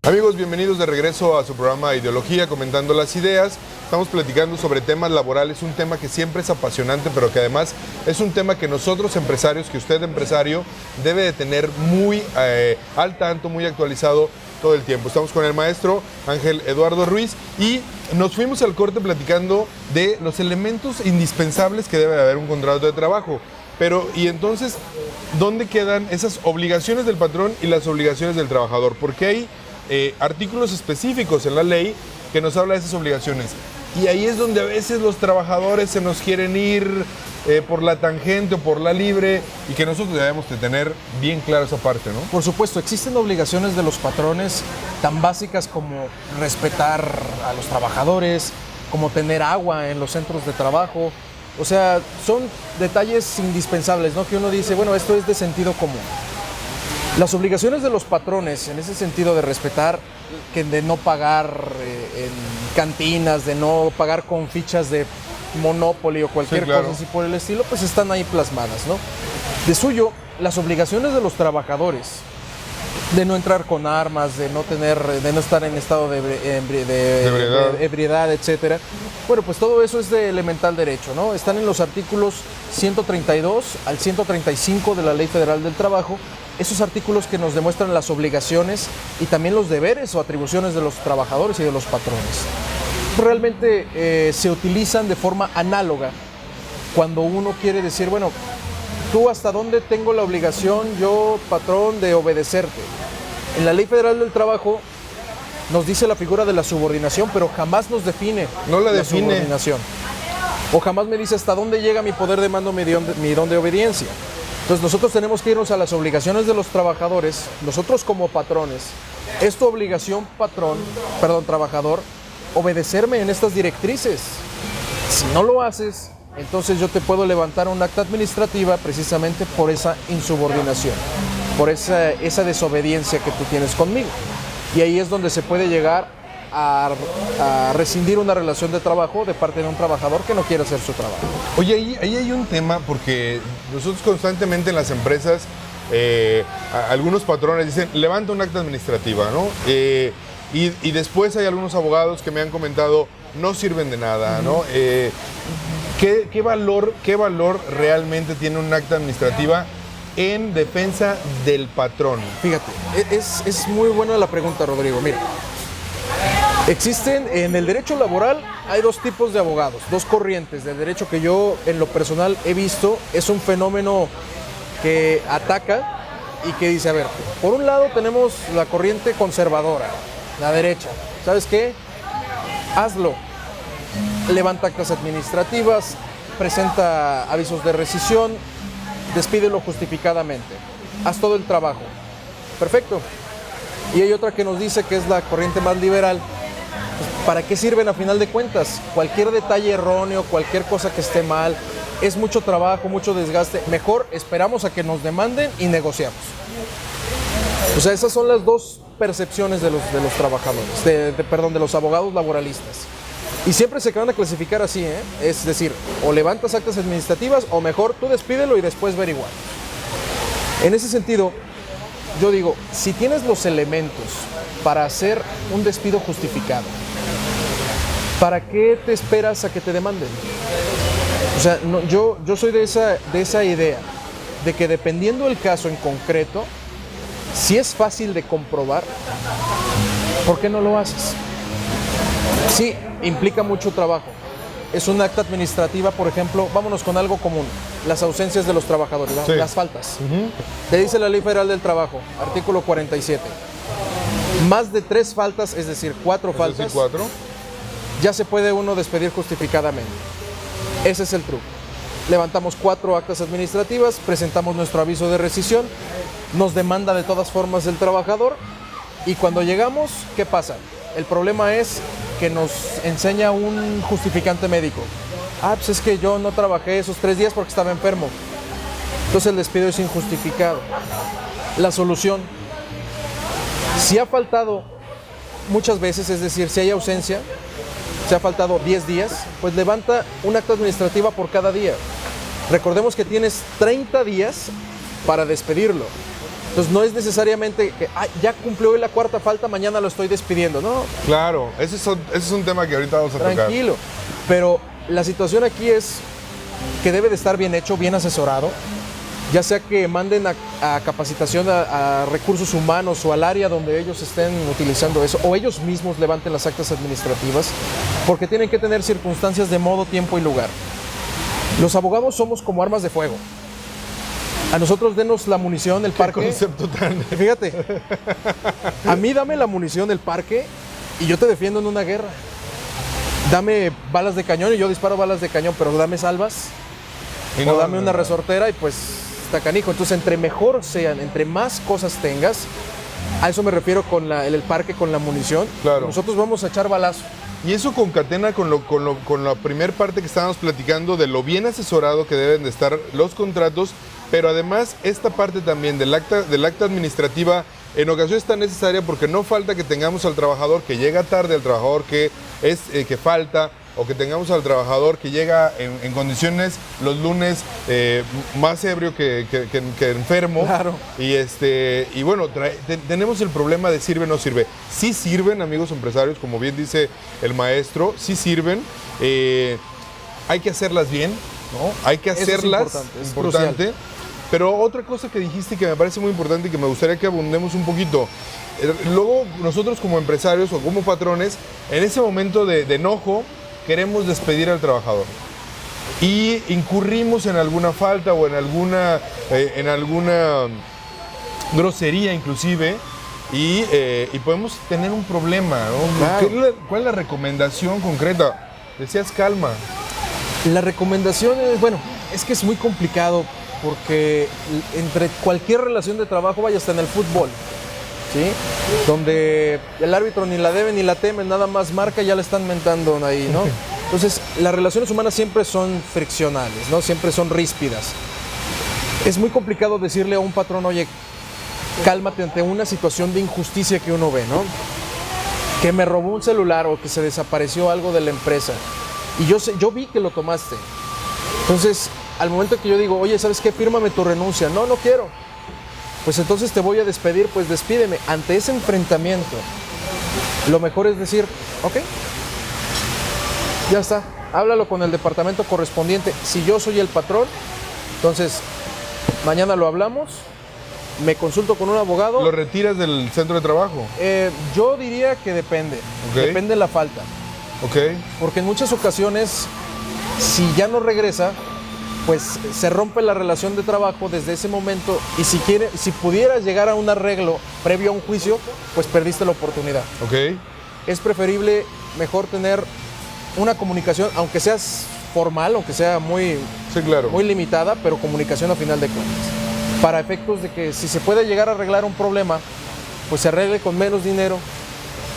Amigos, bienvenidos de regreso a su programa Ideología, comentando las ideas. Estamos platicando sobre temas laborales, un tema que siempre es apasionante, pero que además es un tema que nosotros empresarios, que usted empresario, debe de tener muy al tanto, muy actualizado todo el tiempo. Estamos con el maestro Ángel Eduardo Ruiz y nos fuimos al corte platicando de los elementos indispensables que debe de haber un contrato de trabajo. Pero, y entonces, ¿dónde quedan esas obligaciones del patrón y las obligaciones del trabajador? Porque hay artículos específicos en la ley que nos habla de esas obligaciones. Y ahí es donde a veces los trabajadores se nos quieren ir por la tangente o por la libre, y que nosotros debemos de tener bien claro esa parte, ¿no? Por supuesto, existen obligaciones de los patrones tan básicas como respetar a los trabajadores, como tener agua en los centros de trabajo. O sea, son detalles indispensables, ¿no? Que uno dice, bueno, esto es de sentido común. Las obligaciones de los patrones, en ese sentido de respetar, de no pagar en cantinas, de no pagar con fichas de Monopoly o cualquier cosa así por el estilo, pues están ahí plasmadas, ¿no? De suyo, las obligaciones de los trabajadores, de no entrar con armas, de no estar en estado de ebriedad, etcétera. Bueno, pues todo eso es de elemental derecho, ¿no? Están en los artículos 132 al 135 de la Ley Federal del Trabajo, esos artículos que nos demuestran las obligaciones y también los deberes o atribuciones de los trabajadores y de los patrones. Realmente se utilizan de forma análoga cuando uno quiere decir, bueno, ¿tú hasta dónde tengo la obligación, yo, patrón, de obedecerte? En la Ley Federal del Trabajo nos dice la figura de la subordinación, pero jamás nos define la subordinación. O jamás me dice hasta dónde llega mi poder de mando, mi don de obediencia. Entonces nosotros tenemos que irnos a las obligaciones de los trabajadores, nosotros como patrones. Es tu obligación, trabajador, obedecerme en estas directrices. Si no lo haces, entonces yo te puedo levantar un acta administrativa precisamente por esa insubordinación, por esa desobediencia que tú tienes conmigo. Y ahí es donde se puede llegar a rescindir una relación de trabajo de parte de un trabajador que no quiere hacer su trabajo. Oye, ahí hay un tema, porque nosotros constantemente en las empresas, algunos patrones dicen, levanta un acta administrativa, ¿no? Y después hay algunos abogados que me han comentado, no sirven de nada, ¿no? ¿Qué valor realmente tiene un acta administrativa en defensa del patrón? Fíjate, es muy buena la pregunta, Rodrigo. Mira, existen en el derecho laboral, hay dos tipos de abogados, dos corrientes del derecho que yo en lo personal he visto. Es un fenómeno que ataca y que dice, a ver, por un lado tenemos la corriente conservadora, la derecha. ¿Sabes qué? Hazlo. Levanta actas administrativas, presenta avisos de rescisión, despídelo justificadamente. Haz todo el trabajo. Perfecto. Y hay otra que nos dice, que es la corriente más liberal, pues, ¿para qué sirven a final de cuentas? Cualquier detalle erróneo, cualquier cosa que esté mal, es mucho trabajo, mucho desgaste. Mejor esperamos a que nos demanden y negociamos. O sea, esas son las dos percepciones de los trabajadores, de los abogados laboralistas. Y siempre se van a clasificar así, ¿eh? Es decir, o levantas actas administrativas o mejor tú despídelo y después ver igual. En ese sentido, yo digo, si tienes los elementos para hacer un despido justificado, ¿para qué te esperas a que te demanden? O sea, no, yo soy de esa idea, de que dependiendo del caso en concreto, si es fácil de comprobar, ¿por qué no lo haces? Sí, implica mucho trabajo. Es un acta administrativa, por ejemplo, vámonos con algo común, las ausencias de los trabajadores, sí, las faltas. Te dice la Ley Federal del Trabajo, artículo 47. Más de 3 faltas, es decir, 4 faltas, ya se puede uno despedir justificadamente. Ese es el truco. Levantamos 4 actas administrativas, presentamos nuestro aviso de rescisión, nos demanda de todas formas el trabajador, y cuando llegamos, ¿qué pasa? El problema es que nos enseña un justificante médico. Pues es que yo no trabajé esos 3 días porque estaba enfermo. Entonces el despido es injustificado. La solución, si ha faltado muchas veces, es decir, si hay ausencia, si ha faltado 10 días, pues levanta un acta administrativa por cada día. Recordemos que tienes 30 días para despedirlo. Entonces no es necesariamente que ya cumplió hoy la cuarta falta, mañana lo estoy despidiendo, ¿no? Claro, ese es un tema que ahorita vamos a tocar. Tranquilo, pero la situación aquí es que debe de estar bien hecho, bien asesorado, ya sea que manden a capacitación a recursos humanos o al área donde ellos estén utilizando eso, o ellos mismos levanten las actas administrativas, porque tienen que tener circunstancias de modo, tiempo y lugar. Los abogados somos como armas de fuego. A nosotros denos la munición, el parque. ¿Qué concepto tan? Fíjate, a mí dame la munición, el parque, y yo te defiendo en una guerra. Dame balas de cañón y yo disparo balas de cañón, pero dame salvas. Y O dame una resortera y pues está canijo. Entonces, entre mejor sean, entre más cosas tengas, a eso me refiero con el parque, con la munición. Claro. Nosotros vamos a echar balazo. Y eso concatena con la primer parte que estábamos platicando de lo bien asesorado que deben de estar los contratos, pero además esta parte también del acta administrativa en ocasiones es tan necesaria porque no falta que tengamos al trabajador que llega tarde, al trabajador que falta, o que tengamos al trabajador que llega en condiciones los lunes más ebrio que enfermo. Claro. Y bueno, tenemos el problema de sirve o no sirve. Sí sirven, amigos empresarios, como bien dice el maestro, sí sirven. Hay que hacerlas bien, ¿no? Hay que hacerlas, es importante. Pero otra cosa que dijiste que me parece muy importante y que me gustaría que abundemos un poquito. Luego nosotros como empresarios o como patrones, en ese momento de enojo, queremos despedir al trabajador y incurrimos en alguna falta o en alguna grosería inclusive y podemos tener un problema, ¿no? Claro. ¿Cuál es la recomendación concreta? Decías calma. La recomendación es, bueno, es que es muy complicado porque entre cualquier relación de trabajo, vaya hasta en el fútbol, ¿sí? Donde el árbitro ni la debe ni la teme, nada más marca y ya le están mentando ahí, ¿no? Entonces, las relaciones humanas siempre son friccionales, ¿no? Siempre son ríspidas. Es muy complicado decirle a un patrón, oye, cálmate ante una situación de injusticia que uno ve, ¿no? Que me robó un celular o que se desapareció algo de la empresa y yo vi que lo tomaste. Entonces, al momento que yo digo, oye, ¿sabes qué? Fírmame tu renuncia. No quiero. Pues entonces te voy a despedir, pues despídeme. Ante ese enfrentamiento, lo mejor es decir, ok, ya está, háblalo con el departamento correspondiente. Si yo soy el patrón, entonces mañana lo hablamos, me consulto con un abogado. ¿Lo retiras del centro de trabajo? Yo diría que depende, depende de la falta. Ok. Porque en muchas ocasiones, si ya no regresa, pues se rompe la relación de trabajo desde ese momento y si pudieras llegar a un arreglo previo a un juicio, pues perdiste la oportunidad. Ok. Es preferible mejor tener una comunicación, aunque sea formal, aunque sea muy limitada, pero comunicación a final de cuentas. Para efectos de que si se puede llegar a arreglar un problema, pues se arregle con menos dinero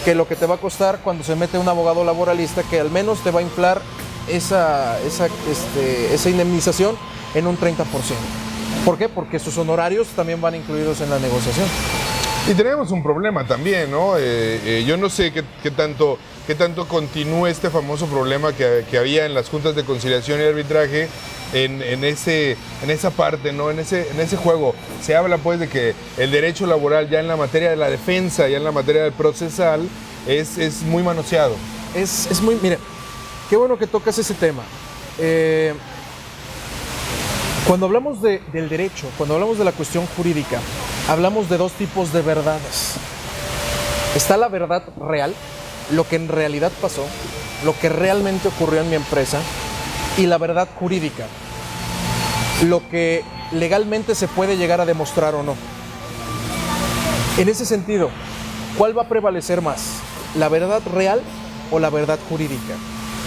que lo que te va a costar cuando se mete un abogado laboralista que al menos te va a inflar esa indemnización en un 30%. ¿Por qué? Porque sus honorarios también van incluidos en la negociación. Y tenemos un problema también, ¿no? Yo no sé qué tanto continúa este famoso problema que había en las juntas de conciliación y arbitraje en esa parte, ¿no? En ese juego. Se habla pues de que el derecho laboral ya en la materia de la defensa, ya en la materia del procesal, es muy manoseado. Mira, qué bueno que tocas ese tema. Cuando hablamos del derecho, cuando hablamos de la cuestión jurídica, hablamos de dos tipos de verdades. Está la verdad real, lo que en realidad pasó, lo que realmente ocurrió en mi empresa, y la verdad jurídica, lo que legalmente se puede llegar a demostrar o no. En ese sentido, ¿cuál va a prevalecer más? ¿La verdad real o la verdad jurídica?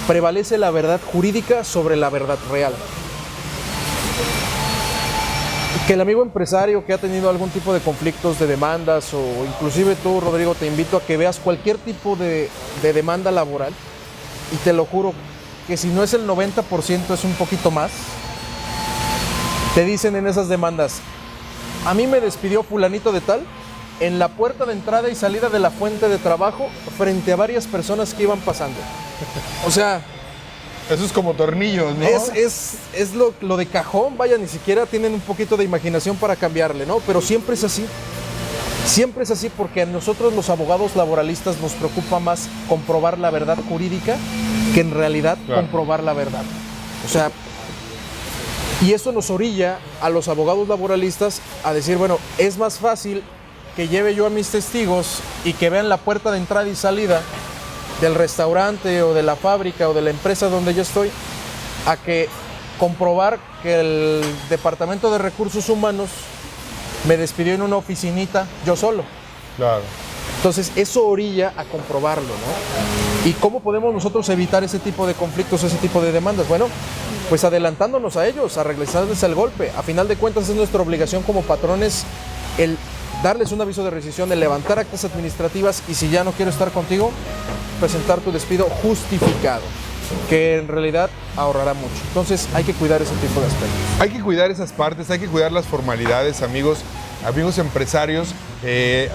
Prevalece la verdad jurídica sobre la verdad real. Que el amigo empresario que ha tenido algún tipo de conflictos, de demandas, o inclusive tú, Rodrigo, te invito a que veas cualquier tipo de demanda laboral, y te lo juro que si no es el 90% es un poquito más. Te dicen en esas demandas, a mí me despidió fulanito de tal en la puerta de entrada y salida de la fuente de trabajo frente a varias personas que iban pasando. O sea, Eso es como tornillos, ¿no? Es lo de cajón, vaya, ni siquiera tienen un poquito de imaginación para cambiarle, ¿no? Pero siempre es así. Siempre es así porque a nosotros los abogados laboralistas nos preocupa más comprobar la verdad jurídica que en realidad comprobar la verdad. O sea, y eso nos orilla a los abogados laboralistas a decir, bueno, es más fácil que lleve yo a mis testigos y que vean la puerta de entrada y salida del restaurante o de la fábrica o de la empresa donde yo estoy, a que comprobar que el Departamento de Recursos Humanos me despidió en una oficinita yo solo. Claro. Entonces, eso orilla a comprobarlo, ¿no? ¿Y cómo podemos nosotros evitar ese tipo de conflictos, ese tipo de demandas? Bueno, pues adelantándonos a ellos, a regresarles el golpe. A final de cuentas, es nuestra obligación como patrones el darles un aviso de rescisión, el levantar actas administrativas y si ya no quiero estar contigo, presentar tu despido justificado, que en realidad ahorrará mucho. Entonces hay que cuidar ese tipo de aspectos. Hay que cuidar esas partes, hay que cuidar las formalidades, amigos empresarios.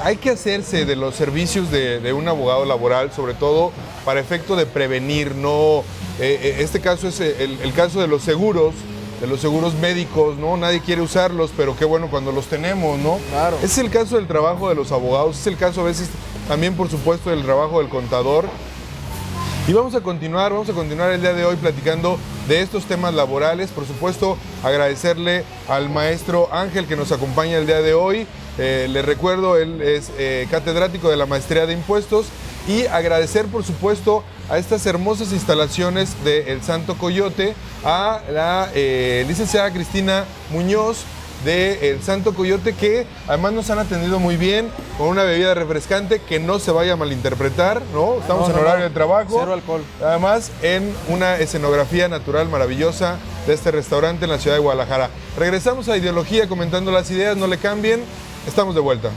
Hay que hacerse de los servicios de un abogado laboral, sobre todo para efecto de prevenir. No, este caso es el caso de los seguros médicos, ¿no? Nadie quiere usarlos, pero qué bueno cuando los tenemos, ¿no? Claro. Es el caso del trabajo de los abogados, es el caso a veces también, por supuesto, del trabajo del contador. Y vamos a continuar el día de hoy platicando de estos temas laborales. Por supuesto, agradecerle al maestro Ángel que nos acompaña el día de hoy. Le recuerdo, él es catedrático de la Maestría de Impuestos. Y agradecer, por supuesto, a estas hermosas instalaciones de El Santo Coyote, a la licenciada Cristina Muñoz de El Santo Coyote, que además nos han atendido muy bien, con una bebida refrescante que no se vaya a malinterpretar, ¿no? Estamos en horario de trabajo. Cero alcohol. Además, en una escenografía natural maravillosa de este restaurante en la ciudad de Guadalajara. Regresamos a Ideología comentando las ideas, no le cambien, estamos de vuelta.